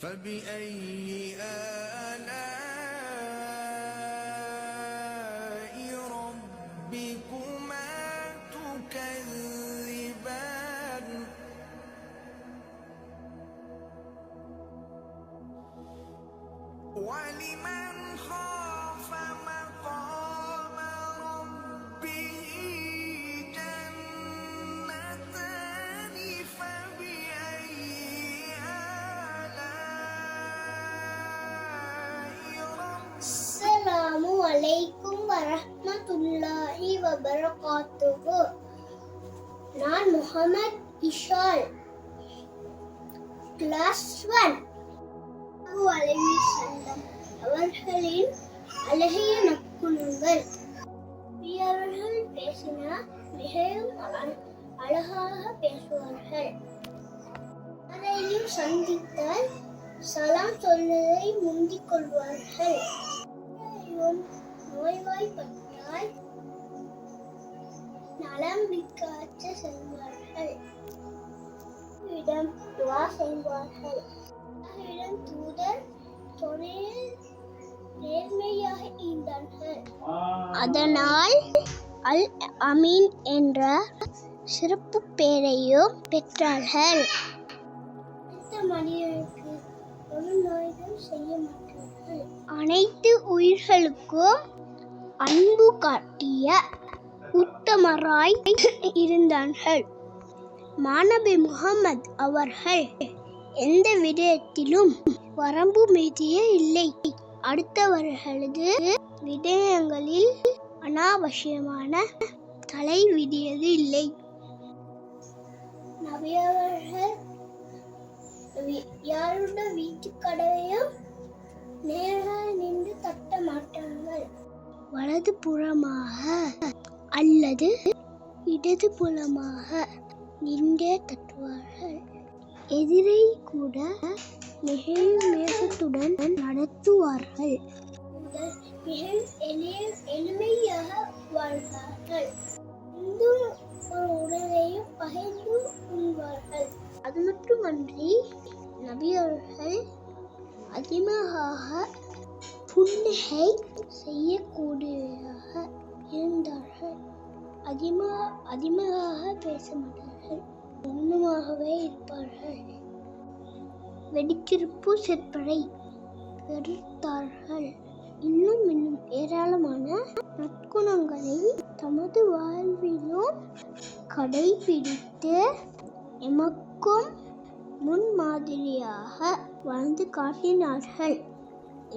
فبأي آلاء ربكما تكذبان ولمن خاف مقام ربه جنتان فبأي Assalamu alaikum warahmatullahi wabarakatuh. நான் Mohammed இஷால், class 1. அவர்களின் அழகிய நற்குணங்கள். அவர்கள் பேசினார் மிகவும் அழகாக பேசுவார்கள். யாரையும் சந்தித்தால் சலாம் சொல்வதை முந்திக் கொள்வார்கள். நோய்வாய்ப்பட்டால் நலம் விசாரிக்க செல்வார்கள். துவா செய்வார்கள். தூதர் தொழில் நேர்மையாக இருந்தார்கள். அதனால் அல் அமீன் என்ற சிறப்பு பெயரையும் பெற்றார்கள். மனிதனுக்கு ஒரு நோய்கள் செய்ய மாட்டார்கள். அனைத்து உயிர்களுக்கும் அன்பு காட்டிய உத்தமராய் இருந்தார்கள். மாணவி முகமது அவர்கள் எந்த விடயத்திலும் வரம்பு மீறிய இல்லை. அடுத்தவர்களது விடயங்களில் அனாவசியமான தலை விதியது இல்லை. நபி அவர்கள் யாருடைய வீட்டு கதவையும் நேராக நின்று தட்ட மாட்டார்கள். வலது புறமாக அல்லது இடது புறமாக நின்றே தட்டுவார்கள். எதிரை கூட மிகவும் நேசத்துடன் நடத்துவார்கள். எளிமையாக வாழ்வார்கள். உடலையும் பகிர்ந்து உண்பார்கள். அது மட்டுமன்றி நபி அவர்கள் அதிகமாக புன்னகை செய்யக்கூடியவராக இருந்தார்கள். அதிகமாக பேச மாட்டார்கள். மௌனமாகவே இருப்பார்கள். வெடிச்சிருப்பு சிற்பரை வெறுத்தார்கள். இன்னும் ஏராளமான நற்குணங்களை தமது வாழ்விலும் கடைபிடித்து எமக்கும் முன்மாதிரியாக வாழ்ந்து காட்டினார்கள்.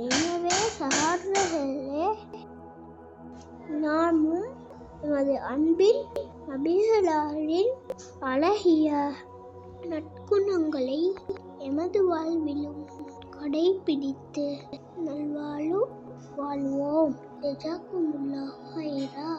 எனவே சகோதரர்களே, நாமும் எமது அன்பின் நபிகளாரின் அழகிய நற்குணங்களை எமது வாழ்விலும் கடைபிடித்து நல்வாழ்வு வாழ்வோம். ஜஸாக்குமுல்லாஹ் ஹைரா.